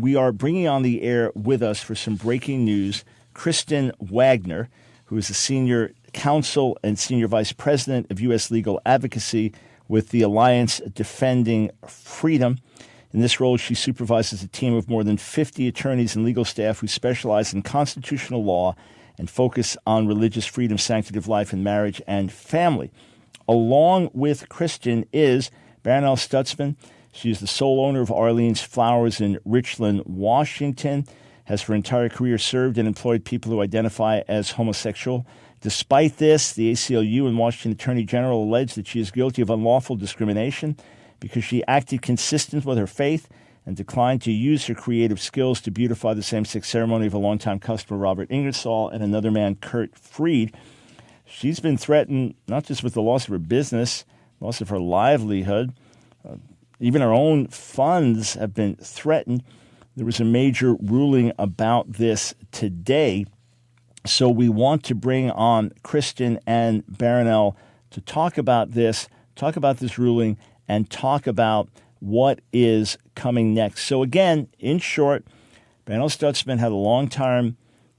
we are bringing on the air with us for some breaking news Kristen Wagner, who is a senior counsel and senior vice president of U.S. legal advocacy with the Alliance Defending Freedom. In this role, she supervises a team of more than 50 attorneys and legal staff who specialize in constitutional law and focus on religious freedom, sanctity of life, and marriage and family. Along with Kristen is Baronelle Stutzman. She is the sole owner of Arlene's Flowers in Richland, Washington, has for her entire career served and employed people who identify as homosexual. Despite this, the ACLU and Washington Attorney General allege that she is guilty of unlawful discrimination because she acted consistent with her faith and declined to use her creative skills to beautify the same-sex ceremony of a longtime customer, Robert Ingersoll, and another man, Kurt Freed. She's been threatened not just with the loss of her business, loss of her livelihood, even her own funds have been threatened. There was a major ruling about this today. So we want to bring on Kristen and Baronelle to talk about this ruling, and talk about what is coming next. So again, in short, Baronelle Stutzman had a long-time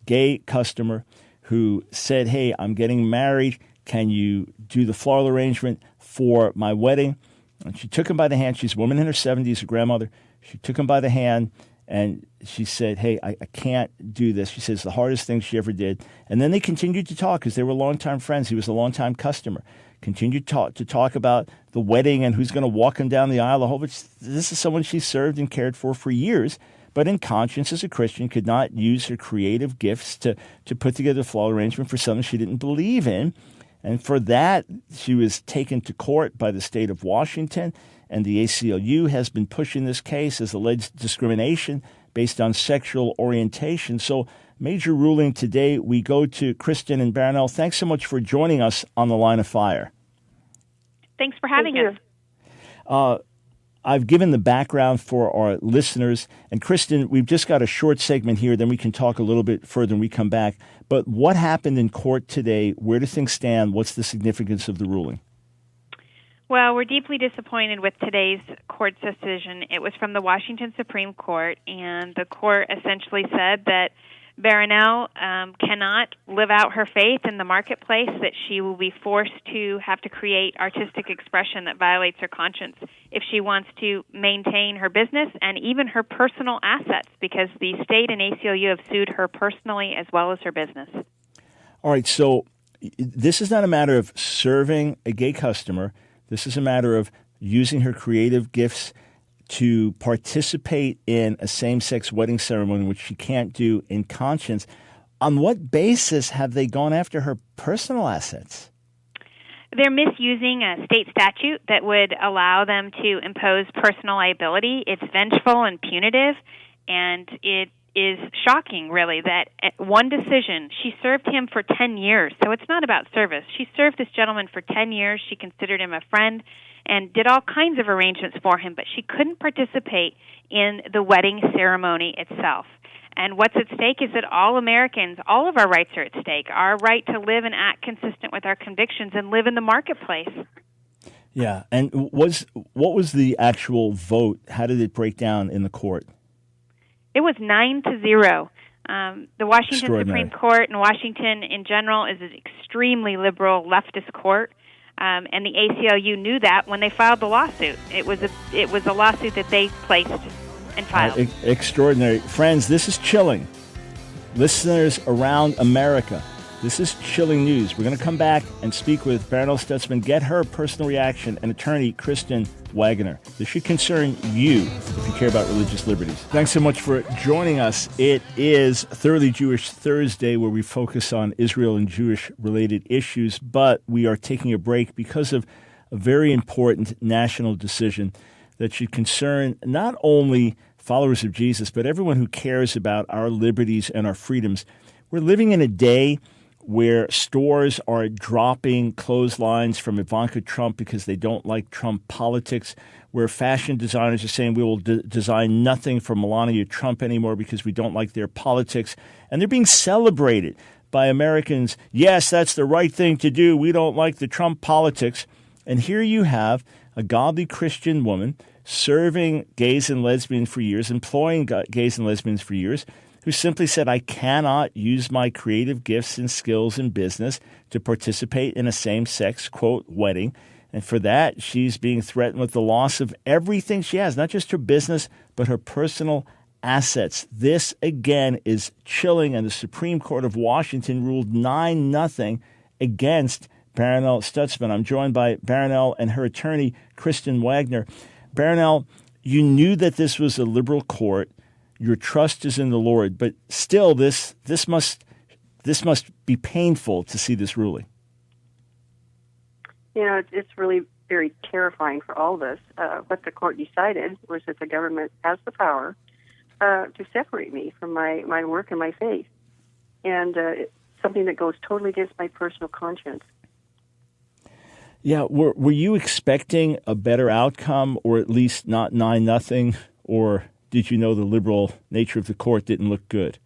gay customer who said, hey, I'm getting married. Can you do the floral arrangement for my wedding? And she took him by the hand. She's a woman in her 70s, a grandmother. She took him by the hand, and she said, hey, I can't do this. She says the hardest thing she ever did. And then they continued to talk because they were longtime friends. He was a longtime customer. Continued to talk about the wedding and who's going to walk him down the aisle. A whole bunch. This is someone she served and cared for years, but in conscience as a Christian could not use her creative gifts to put together a floral arrangement for something she didn't believe in. And for that, she was taken to court by the state of Washington, and the ACLU has been pushing this case as alleged discrimination based on sexual orientation. So, major ruling today. We go to Kristen and Baronelle. Thanks so much for joining us on the Line of Fire. Thanks for having us. I've given the background for our listeners. And Kristen, we've just got a short segment here. Then we can talk a little bit further when we come back. But what happened in court today? Where do things stand? What's the significance of the ruling? Well, we're deeply disappointed with today's court's decision. It was from the Washington Supreme Court, and the court essentially said that Baronelle cannot live out her faith in the marketplace, that she will be forced to have to create artistic expression that violates her conscience if she wants to maintain her business and even her personal assets, because the state and ACLU have sued her personally as well as her business. All right, so this is not a matter of serving a gay customer. This is a matter of using her creative gifts to participate in a same-sex wedding ceremony, which she can't do in conscience. On what basis have they gone after her personal assets? They're misusing a state statute that would allow them to impose personal liability. It's vengeful and punitive, and it is shocking, really, that one decision, she served him for 10 years, so it's not about service. She served this gentleman for 10 years. She considered him a friend and did all kinds of arrangements for him, but she couldn't participate in the wedding ceremony itself. And what's at stake is that all Americans, all of our rights are at stake. Our right to live and act consistent with our convictions and live in the marketplace. Yeah, and what was the actual vote? How did it break down in the court? It was 9-0. The Washington Supreme Court and Washington in general is an extremely liberal leftist court. And the ACLU knew that when they filed the lawsuit. It was a lawsuit that they placed and filed. Extraordinary. Friends, this is chilling. Listeners around America, this is chilling news. We're going to come back and speak with Baronelle Stutzman, get her personal reaction, and attorney Kristen Wagner. This should concern you if you care about religious liberties. Thanks so much for joining us. It is Thoroughly Jewish Thursday, where we focus on Israel and Jewish-related issues, but we are taking a break because of a very important national decision that should concern not only followers of Jesus, but everyone who cares about our liberties and our freedoms. We're living in a day where stores are dropping clotheslines from Ivanka Trump because they don't like Trump politics, where fashion designers are saying we will design nothing for Melania Trump anymore because we don't like their politics. And they're being celebrated by Americans. Yes, that's the right thing to do. We don't like the Trump politics. And here you have a godly Christian woman serving gays and lesbians for years, employing gays and lesbians for years, who simply said, I cannot use my creative gifts and skills in business to participate in a same-sex, quote, wedding. And for that, she's being threatened with the loss of everything she has, not just her business, but her personal assets. This, again, is chilling, and the Supreme Court of Washington ruled 9-0 against Baronelle Stutzman. I'm joined by Baronelle and her attorney, Kristen Wagner. Baronelle, you knew that this was a liberal court. Your trust is in the Lord, but still, this must be painful to see this ruling. You know, it's really very terrifying for all of us. What the court decided was that the government has the power to separate me from my work and my faith, and it's something that goes totally against my personal conscience. Yeah, were you expecting a better outcome, or at least not 9-0, or did you know the liberal nature of the court didn't look good?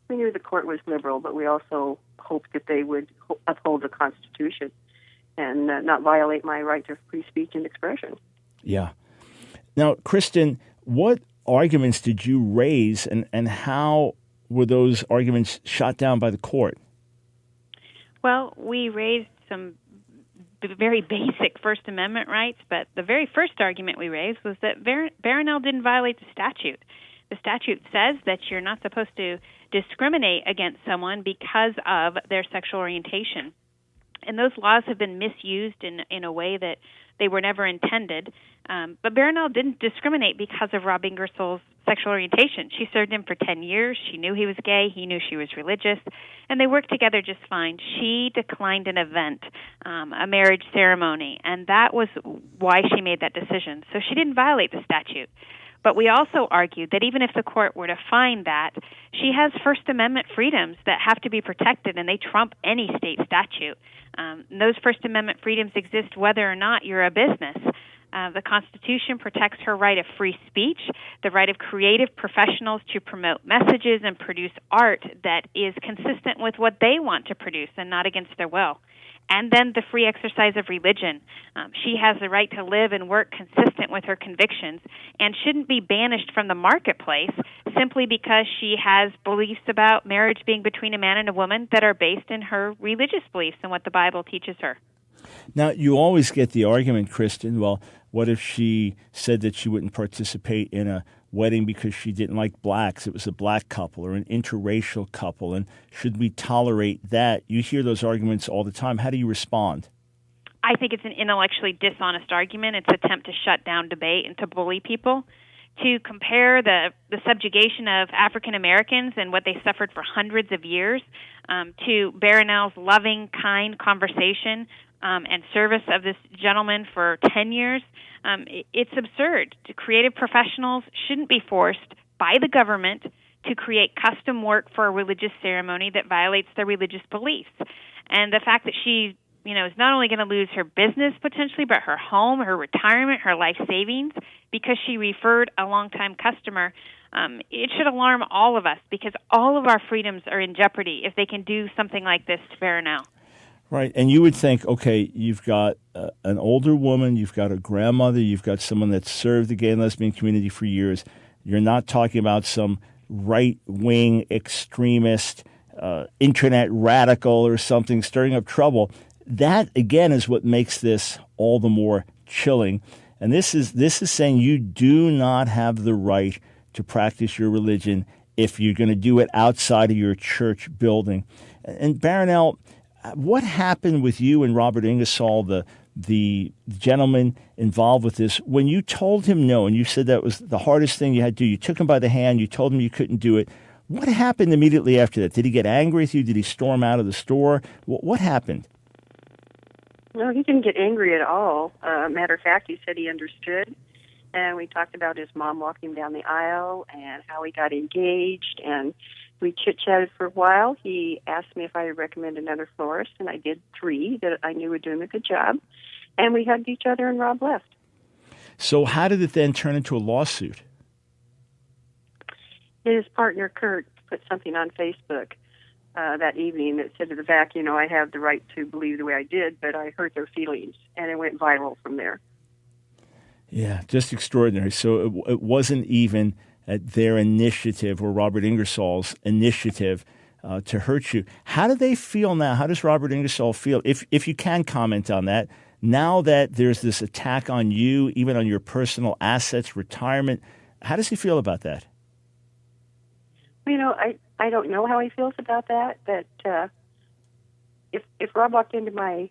We knew the court was liberal, but we also hoped that they would uphold the Constitution and not violate my right to free speech and expression. Yeah. Now, Kristen, what arguments did you raise, and how were those arguments shot down by the court? Well, we raised some very basic First Amendment rights, but the very first argument we raised was that Baronelle didn't violate the statute. The statute says that you're not supposed to discriminate against someone because of their sexual orientation. And those laws have been misused in a way that they were never intended. But Baronelle didn't discriminate because of Rob Ingersoll's sexual orientation. She served him for 10 years. She knew he was gay. He knew she was religious. And they worked together just fine. She declined an event, a marriage ceremony, and that was why she made that decision. So she didn't violate the statute. But we also argued that even if the court were to find that, she has First Amendment freedoms that have to be protected, and they trump any state statute. Those First Amendment freedoms exist whether or not you're a business. The Constitution protects her right of free speech, the right of creative professionals to promote messages and produce art that is consistent with what they want to produce and not against their will. And then the free exercise of religion. She has the right to live and work consistent with her convictions and shouldn't be banished from the marketplace simply because she has beliefs about marriage being between a man and a woman that are based in her religious beliefs and what the Bible teaches her. Now, you always get the argument, Kristen, well, what if she said that she wouldn't participate in a wedding because she didn't like blacks? It was a black couple or an interracial couple, and should we tolerate that? You hear those arguments all the time. How do you respond? I think it's an intellectually dishonest argument. It's an attempt to shut down debate and to bully people. To compare the subjugation of African Americans and what they suffered for hundreds of years to Baronelle's loving, kind conversation and service of this gentleman for 10 years, it's absurd. Creative professionals shouldn't be forced by the government to create custom work for a religious ceremony that violates their religious beliefs. And the fact that she, is not only going to lose her business potentially, but her home, her retirement, her life savings, because she referred a longtime customer, it should alarm all of us because all of our freedoms are in jeopardy if they can do something like this to Baronelle. Right, and you would think, okay, you've got an older woman, you've got a grandmother, you've got someone that served the gay and lesbian community for years. You're not talking about some right-wing extremist, internet radical or something stirring up trouble. That, again, is what makes this all the more chilling. And this is saying you do not have the right to practice your religion if you're going to do it outside of your church building. And Baronelle, what happened with you and Robert Ingersoll, the gentleman involved with this, when you told him no, and you said that was the hardest thing you had to do? You took him by the hand, you told him you couldn't do it. What happened immediately after that? Did he get angry with you? Did he storm out of the store? What happened? No, he didn't get angry at all. Matter of fact, he said he understood. And we talked about his mom walking down the aisle and how he got engaged, and we chit-chatted for a while. He asked me if I would recommend another florist, and I did 3 that I knew were doing a good job. And we hugged each other, and Rob left. So how did it then turn into a lawsuit? His partner, Kurt, put something on Facebook that evening that said to the back, I have the right to believe the way I did, but I hurt their feelings. And it went viral from there. Yeah, just extraordinary. So it wasn't even at their initiative or Robert Ingersoll's initiative to hurt you. How do they feel now? How does Robert Ingersoll feel, if you can comment on that, now that there's this attack on you, even on your personal assets, retirement? How does he feel about that? I don't know how he feels about that, but if Rob walked into my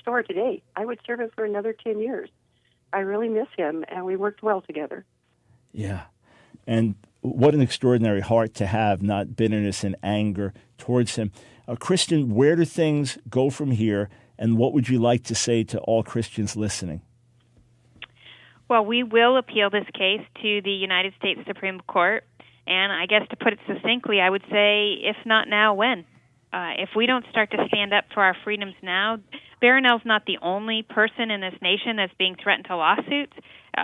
store today, I would serve him for another 10 years. I really miss him, and we worked well together. Yeah. And what an extraordinary heart to have, not bitterness and anger towards him. Kristen, where do things go from here, and what would you like to say to all Christians listening? Well, we will appeal this case to the United States Supreme Court, and I guess to put it succinctly, I would say, if not now, when? If we don't start to stand up for our freedoms now, Barronell's not the only person in this nation that's being threatened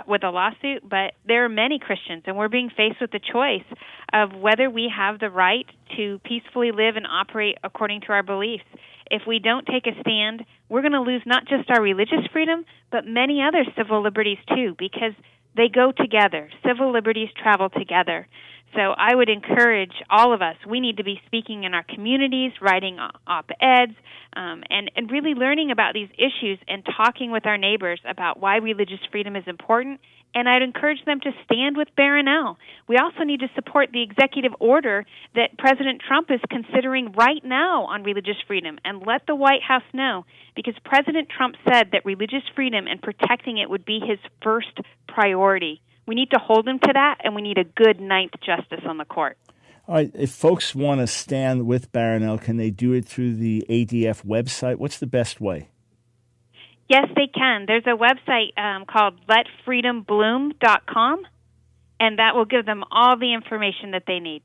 with a lawsuit, but there are many Christians, and we're being faced with the choice of whether we have the right to peacefully live and operate according to our beliefs. If we don't take a stand, we're going to lose not just our religious freedom, but many other civil liberties too, because they go together. Civil liberties travel together. So I would encourage all of us, we need to be speaking in our communities, writing op-eds, and really learning about these issues and talking with our neighbors about why religious freedom is important. And I'd encourage them to stand with Barronell. We also need to support the executive order that President Trump is considering right now on religious freedom, and let the White House know, because President Trump said that religious freedom and protecting it would be his first priority. We need to hold him to that, and we need a good ninth justice on the court. All right, if folks want to stand with Barronell, can they do it through the ADF website? What's the best way? Yes, they can. There's a website called letfreedombloom.com, and that will give them all the information that they need.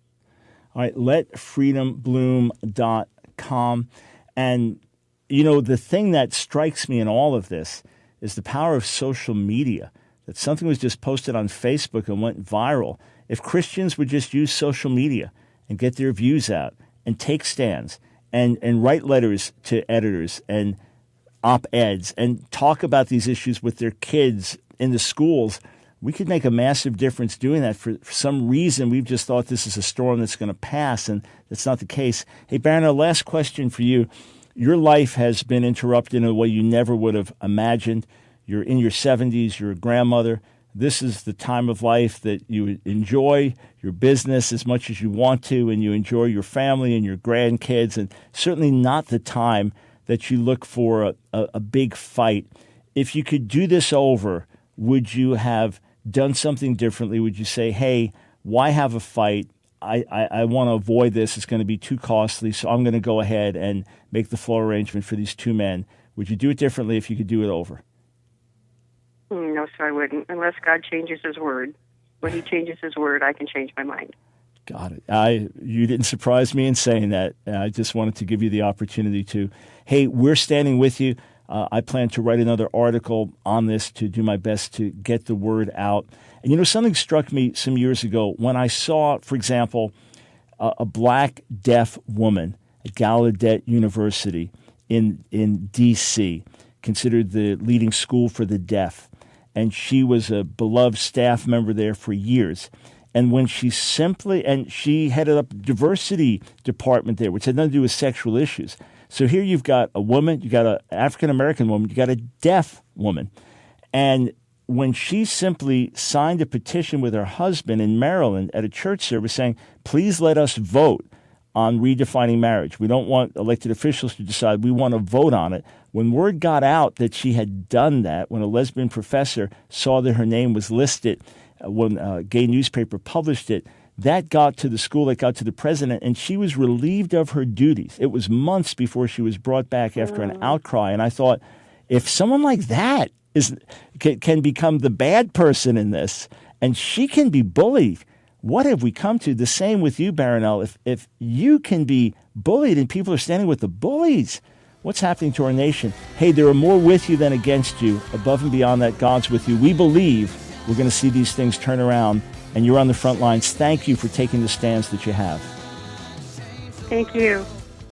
All right, letfreedombloom.com. And, the thing that strikes me in all of this is the power of social media, that something was just posted on Facebook and went viral. If Christians would just use social media and get their views out and take stands and write letters to editors and op-eds and talk about these issues with their kids in the schools, we could make a massive difference doing that. For some reason, we've just thought this is a storm that's going to pass, and that's not the case. Hey, Barronell, last question for you. Your life has been interrupted in a way you never would have imagined. You're in your 70s, you're a grandmother. This is the time of life that you enjoy your business as much as you want to, and you enjoy your family and your grandkids, and certainly not the time that you look for a big fight. If you could do this over, would you have done something differently? Would you say, hey, why have a fight? I want to avoid this. It's going to be too costly, so I'm going to go ahead and make the floor arrangement for these two men. Would you do it differently if you could do it over? No, sir, I wouldn't, unless God changes his word. When he changes his word, I can change my mind. Got it. You didn't surprise me in saying that. I just wanted to give you the opportunity to. Hey, we're standing with you. I plan to write another article on this to do my best to get the word out. And something struck me some years ago when I saw, for example, a black deaf woman at Gallaudet University in D.C., considered the leading school for the deaf. And she was a beloved staff member there for years. And when she headed up the diversity department there, which had nothing to do with sexual issues. So here you've got a woman, you got an African-American woman, you got a deaf woman. And when she simply signed a petition with her husband in Maryland at a church service saying, please let us vote on redefining marriage. We don't want elected officials to decide. We want to vote on it. When word got out that she had done that, when a lesbian professor saw that her name was listed, when a gay newspaper published it, that got to the school, that got to the president, and she was relieved of her duties. It was months before she was brought back after an outcry. And I thought, if someone like that can become the bad person in this, and she can be bullied, what have we come to? The same with you, Barronell. If you can be bullied and people are standing with the bullies, what's happening to our nation? Hey, there are more with you than against you. Above and beyond that, God's with you. We believe we're going to see these things turn around, and you're on the front lines. Thank you for taking the stands that you have. Thank you.